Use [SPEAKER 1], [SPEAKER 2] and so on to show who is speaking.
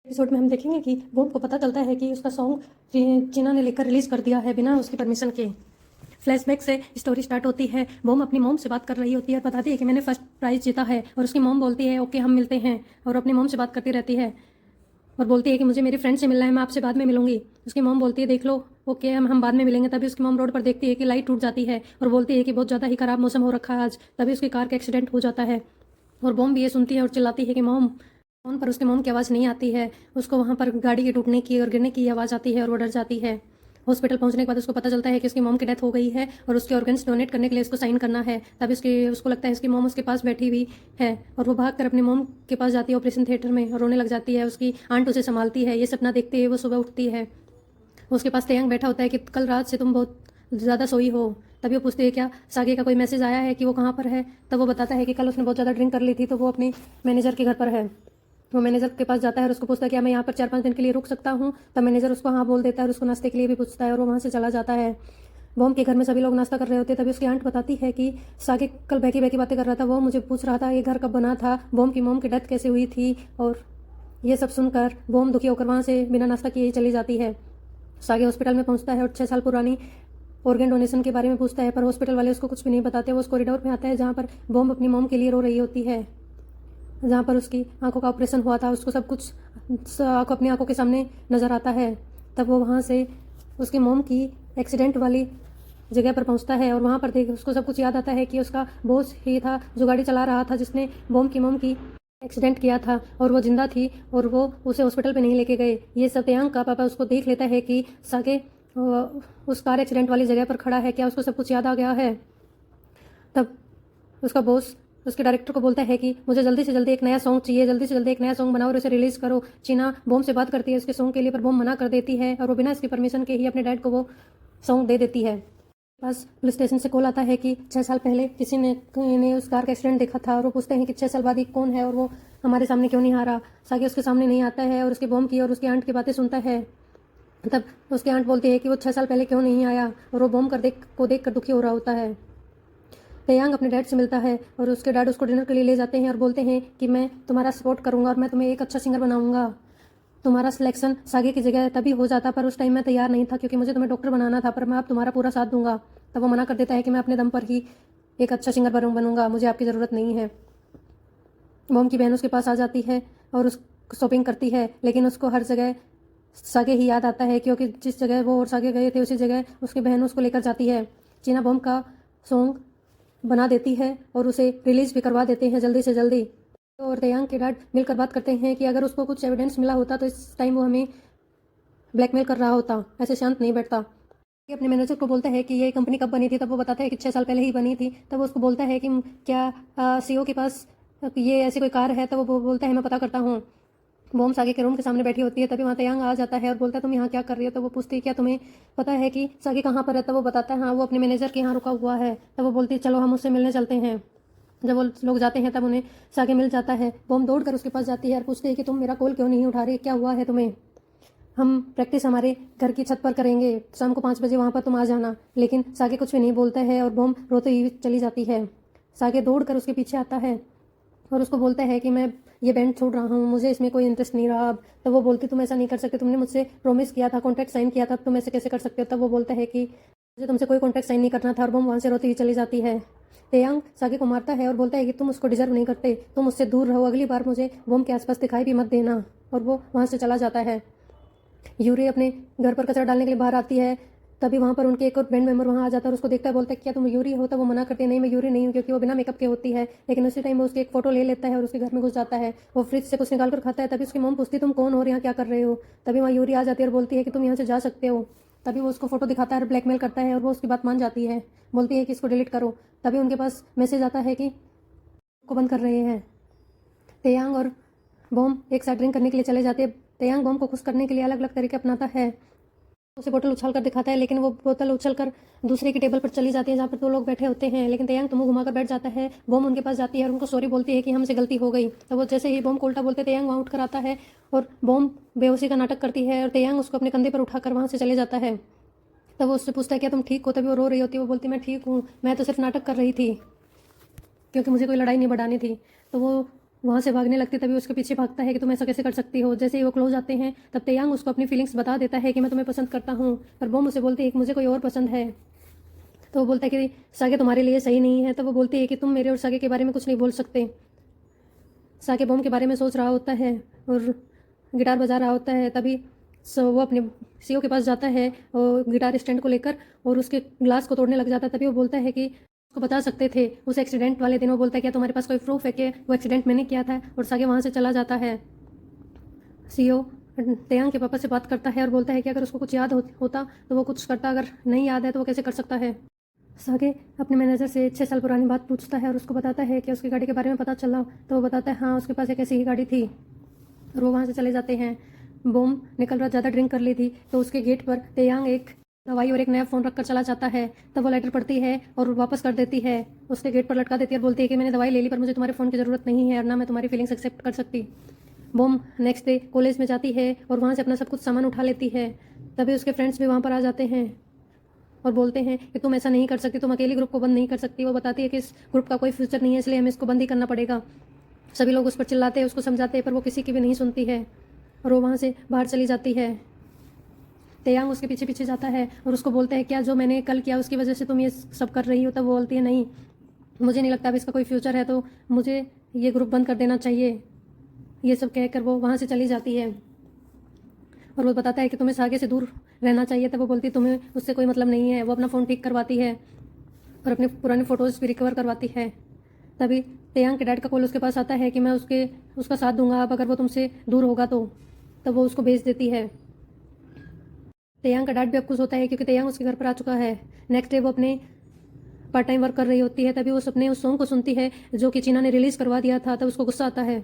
[SPEAKER 1] Episode में हम देखेंगे कि बॉब को पता चलता है कि उसका सॉन्ग चीना ने लिखकर रिलीज कर दिया है बिना उसकी परमिशन के। फ्लैशबैक से स्टोरी स्टार्ट होती है। बॉम अपनी मॉम से बात कर रही होती है और बताती है कि मैंने फर्स्ट प्राइज जीता है। और उसकी मॉम बोलती है ओके हम मिलते हैं, और अपनी मॉम से बात करती रहती है और बोलती है कि मुझे मेरी फ्रेंड से मिलना है, मैं आपसे बाद में मिलूंगी। उसकी मॉम बोलती है देख लो ओके हम बाद में मिलेंगे। तभी उसकी मॉम रोड पर देखती है कि लाइट टूट जाती है और बोलती है कि बहुत ज़्यादा ही खराब मौसम हो रखा है आज। तभी उसकी कार का एक्सीडेंट हो जाता है और बॉम भी ये सुनती है और चिल्लाती है कि मॉम। फोन पर उसकी मॉम की आवाज़ नहीं आती है। उसको वहाँ पर गाड़ी के टूटने की और गिरने की आवाज़ आती है और वो डर जाती है। हॉस्पिटल पहुंचने के बाद उसको पता चलता है कि उसकी मॉम की डेथ हो गई है और उसके ऑर्गन्स डोनेट करने के लिए उसको साइन करना है। तभी उसको लगता है उसकी मॉम उसके पास बैठी हुई है और वो भाग कर अपनी मॉम के पास जाती है ऑपरेशन थिएटर में और रोने लग जाती है। उसकी आंट उसे संभालती है। ये सपना देखते हुए वो सुबह उठती है। उसके पास तेयंग बैठा होता है कि कल रात से तुम बहुत ज़्यादा सोई हो। तभी वो पूछती है क्या सागे का कोई मैसेज आया है कि वो कहाँ पर है। तब वो बताता है कि कल उसने बहुत ज़्यादा ड्रिंक कर ली थी तो वो अपने मैनेजर के घर पर है। वो मैनेजर के पास जाता है और उसको पूछता है क्या मैं यहाँ पर 4-5 दिन के लिए रुक सकता हूँ। तब मैनेजर उसको हाँ बोल देता है और उसको नाश्ते के लिए भी पूछता है और वो वहाँ से चला जाता है। बॉम के घर में सभी लोग नाश्ता कर रहे होते हैं। तभी उसकी आंट बताती है कि सागे कल बहकी बहकी बातें कर रहा था, वो मुझे पूछ रहा था ये घर कब बना था, बॉम की मॉम की डेथ कैसे हुई थी। और ये सब सुनकर बॉम दुखी होकर वहाँ से बिना नाश्ता किए ही चली जाती है। सागे हॉस्पिटल में पहुंचता है और 6 साल पुरानी ऑर्गन डोनेशन के बारे में पूछता है, पर हॉस्पिटल वाले उसको कुछ भी नहीं बताते। वो उस कॉरिडोर में आता है जहाँ पर बॉम अपनी मॉम के लिए रो रही होती है, जहाँ पर उसकी आंखों का ऑपरेशन हुआ था। उसको सब कुछ अपनी आंखों के सामने नजर आता है। तब वो वहाँ से उसकी मॉम की एक्सीडेंट वाली जगह पर पहुंचता है और वहाँ पर देख उसको सब कुछ याद आता है कि उसका बॉस ही था जो गाड़ी चला रहा था जिसने बॉम की एक्सीडेंट किया था और वो जिंदा थी और वो उसे हॉस्पिटल पे नहीं लेके गए। ये सब तेयांग का पापा उसको देख लेता है कि सागे उस कार एक्सीडेंट वाली जगह पर खड़ा है। क्या उसको सब कुछ याद आ गया है। तब उसका बॉस उसके डायरेक्टर को बोलता है कि मुझे जल्दी से जल्दी एक नया सॉन्ग चाहिए, जल्दी से जल्दी एक नया सॉन्ग बनाओ और उसे रिलीज करो। चीना बॉम से बात करती है उसके सॉन्ग के लिए, पर बॉम मना कर देती है और वो बिना इसकी परमिशन के ही अपने डैड को वो सॉन्ग दे देती है। पास पुलिस स्टेशन से कॉल आता है कि 6 साल पहले किसी ने उस कार का एक्सीडेंट देखा था और वो पूछते हैं कि 6 साल बाद ये कौन है और वो हमारे सामने क्यों नहीं आ रहा। सागे उसके सामने नहीं आता है और उसके बॉम की और उसकी आंट की बातें सुनता है। तब उसकी आंट बोलती है कि वो 6 साल पहले क्यों नहीं आया और वो बॉम को देख कर दुखी हो रहा होता है। तेयांग अपने डैड से मिलता है और उसके डैड उसको डिनर के लिए ले जाते हैं और बोलते हैं कि मैं तुम्हारा सपोर्ट करूंगा और मैं तुम्हें एक अच्छा सिंगर बनाऊंगा। तुम्हारा सिलेक्शन सागे की जगह तभी हो जाता, पर उस टाइम मैं तैयार नहीं था क्योंकि मुझे तुम्हें डॉक्टर बनाना था, पर मैं अब तुम्हारा पूरा साथ दूंगा। तब वो मना कर देता है कि मैं अपने दम पर ही एक अच्छा सिंगर बनूंगा, मुझे आपकी ज़रूरत नहीं है। मोम की बहन उसके पास आ जाती है और उस शॉपिंग करती है, लेकिन उसको हर जगह सागे ही याद आता है क्योंकि जिस जगह वो और सागे गए थे उसी जगह उसकी बहन उसको लेकर जाती है। चीना बॉम का सॉन्ग बना देती है और उसे रिलीज भी करवा देते हैं जल्दी से जल्दी। और तेयांग के डैड मिलकर बात करते हैं कि अगर उसको कुछ एविडेंस मिला होता तो इस टाइम वो हमें ब्लैकमेल कर रहा होता, ऐसे शांत नहीं बैठता। ये अपने मैनेजर को बोलता है कि ये कंपनी कब बनी थी। तब वो बताता है कि 6 साल पहले ही बनी थी। तब वो उसको बोलता है कि क्या सीईओ के पास ये ऐसी कोई कार है। तब वो बोलता है मैं पता करता हूँ। बॉम्ब सागे के रूम के सामने बैठी होती है। तभी वहाँ तयांग आ जाता है और बोलता है तुम यहाँ क्या कर रही हो। तो वो पूछती है क्या तुम्हें पता है कि सागे कहाँ पर है। तब वो बताता है हाँ वो अपने मैनेजर के यहाँ रुका हुआ है। तब वो बोलती है चलो हम उससे मिलने चलते हैं। जब वो लोग जाते हैं तब उन्हें सागे मिल जाता है। बॉम्ब दौड़ कर उसके पास जाती है और पूछती है कि तुम मेरा कॉल क्यों नहीं उठा रही, क्या हुआ है तुम्हें। हम प्रैक्टिस हमारे घर की छत पर करेंगे, शाम को 5 बजे वहाँ पर तुम आ जाना। लेकिन सागे कुछ भी नहीं बोलता है और बॉम्ब रोते हुए चली जाती है। सागे दौड़ कर उसके पीछे आता है और उसको बोलता है कि मैं ये बैंड छोड़ रहा हूँ, मुझे इसमें कोई इंटरेस्ट नहीं रहा अब। तब वो बोलती तुम ऐसा नहीं कर सकते, तुमने मुझसे प्रॉमिस किया था, कॉन्ट्रैक्ट साइन किया था, तुम ऐसे कैसे कर सकते हो। तब वो बोलता है कि मुझे तुमसे कोई कॉन्ट्रैक्ट साइन नहीं करना था और बॉम्ब वहाँ से रोती हुई चली जाती है। तेयांग सागे को मारता है और बोलता है कि तुम उसको डिजर्व नहीं करते, तुम उससे दूर रहो, अगली बार मुझे बॉम्ब के आसपास दिखाई भी मत देना। और वो वहाँ से चला जाता है। यूरी अपने घर पर कचरा डालने के लिए बाहर आती है। तभी वहाँ पर उनके एक और बैंड मेंबर वहाँ आ जाता है और उसको देखता है, बोलता है क्या तुम यूरी हो। तब वो मना करती है नहीं मैं यूरी नहीं हूँ, क्योंकि वो बिना मेकअप के होती है। लेकिन उसी टाइम वो उसकी एक फोटो ले लेता है और उसके घर में घुस जाता है। वो फ्रिज से कुछ निकाल कर खाता है। तभी उसकी मॉम पूछती तुम कौन हो और यहाँ क्या कर रहे हो। तभी वहाँ यूरी आ जाती है और बोलती है कि तुम यहाँ से जा सकते हो। तभी वो उसको फोटो दिखाता है और ब्लैकमेल करता है और वो उसकी बात मान जाती है, बोलती है कि इसको डिलीट करो। तभी उनके पास मैसेज आता है कि को बंद कर रहे हैं। तेयांग और बॉम एक साथ ड्रिंक करने के लिए चले जाते हैं। तेयांग बॉम को खुश करने के लिए अलग अलग तरीके अपनाता है। उसे बोतल उछाल कर दिखाता है, लेकिन वो बोतल उछल कर दूसरे की टेबल पर चली जाती है जहाँ पर 2 लोग बैठे होते हैं। लेकिन तेयांग तो मुंह घुमाकर बैठ जाता है। बॉम उनके पास जाती है और उनको सॉरी बोलती है कि हमसे गलती हो गई। तो वो जैसे ही बॉम को उल्टा बोलते तेयांग वहाँ उठकर आता है और बॉम बेहोशी का नाटक करती है और तेयांग उसको अपने कंधे पर उठाकर वहाँ से चले जाता है। तब वो उससे पूछता है क्या तुम ठीक हो। तभी वो रो रही होती है। वो बोलती मैं ठीक हूँ, मैं तो सिर्फ नाटक कर रही थी क्योंकि मुझे कोई लड़ाई नहीं बढ़ानी थी। तो वो वहाँ से भागने लगती तभी उसके पीछे भागता है कि तुम ऐसा कैसे कर सकती हो। जैसे ही वो क्लोज आते हैं तब तेयांग उसको अपनी फीलिंग्स बता देता है कि मैं तुम्हें पसंद करता हूँ, पर बॉम उसे बोलती है कि मुझे कोई और पसंद है। तो वो बोलता है कि सागे तुम्हारे लिए सही नहीं है। तो वो बोलती है कि तुम मेरे और सागे के बारे में कुछ नहीं बोल सकते। सागे बॉम के बारे में सोच रहा होता है और गिटार बजा रहा होता है। तभी वो अपने सीओ के पास जाता है और गिटार स्टैंड को लेकर और उसके ग्लास को तोड़ने लग जाता है। तभी वो बोलता है कि उसको बता सकते थे उस एक्सीडेंट वाले दिन। वो बोलता है क्या तुम्हारे पास कोई प्रूफ है कि वो एक्सीडेंट मैंने किया था, और सागे वहाँ से चला जाता है। सीओ तेयांग के पापा से बात करता है और बोलता है कि अगर उसको कुछ याद होता तो वो कुछ करता, अगर नहीं याद है तो वो कैसे कर सकता है। सागे अपने मैनेजर से 6 साल पुरानी बात पूछता है और उसको बताता है कि उसकी गाड़ी के बारे में पता चला। तो वो बताता है हाँ उसके पास एक ऐसी ही गाड़ी थी, और वो वहाँ से चले जाते हैं। बॉम निकल रहा ज़्यादा ड्रिंक कर ली थी तो उसके गेट पर तेयांग एक दवाई और एक नया फ़ोन रखकर चला जाता है। तब वो लेटर पढ़ती है और वापस कर देती है, उसके गेट पर लटका देती है और बोलती है कि मैंने दवाई ले ली पर मुझे तुम्हारे फ़ोन की ज़रूरत नहीं है और ना मैं तुम्हारी फीलिंग्स एक्सेप्ट कर सकती। बॉम नेक्स्ट डे कॉलेज में जाती है और वहाँ से अपना सब कुछ सामान उठा लेती है। तभी उसके फ्रेंड्स भी वहाँ पर आ जाते हैं और बोलते हैं कि तुम ऐसा नहीं कर सकती, तुम अकेले ग्रुप को बंद नहीं कर सकती। वो बताती है कि इस ग्रुप का कोई फ्यूचर नहीं है, इसलिए हमें इसको बंद ही करना पड़ेगा। सभी लोग उस पर चिल्लाते हैं, उसको समझाते हैं, पर वो किसी की भी नहीं सुनती है और वो वहाँ से बाहर चली जाती है। तेयांग उसके पीछे पीछे जाता है और उसको बोलता है क्या जो मैंने कल किया उसकी वजह से तुम ये सब कर रही हो। तब वो बोलती है नहीं, मुझे नहीं लगता अब इसका कोई फ्यूचर है, तो मुझे ये ग्रुप बंद कर देना चाहिए। ये सब कहकर वो वहाँ से चली जाती है और वो बताता है कि तुम्हें सागे से दूर रहना चाहिए। तब वो बोलती है तुम्हें उससे कोई मतलब नहीं है। वो अपना फ़ोन ठीक करवाती है और अपने पुराने फ़ोटोज़ भी रिकवर करवाती है। तभी तेयांग के डैड का कॉल उसके पास आता है कि मैं उसका साथ दूंगा अब अगर वो तुमसे दूर होगा तो। तब वो उसको भेज देती है। तेयांग का डैड भी अब खुश होता है क्योंकि तेयांग उसके घर पर आ चुका है। नेक्स्ट डे वो अपने पार्ट टाइम वर्क कर रही होती है। तभी वो सपने उस सॉन्ग को सुनती है जो कि चीना ने रिलीज़ करवा दिया था। तब उसको गुस्सा आता है।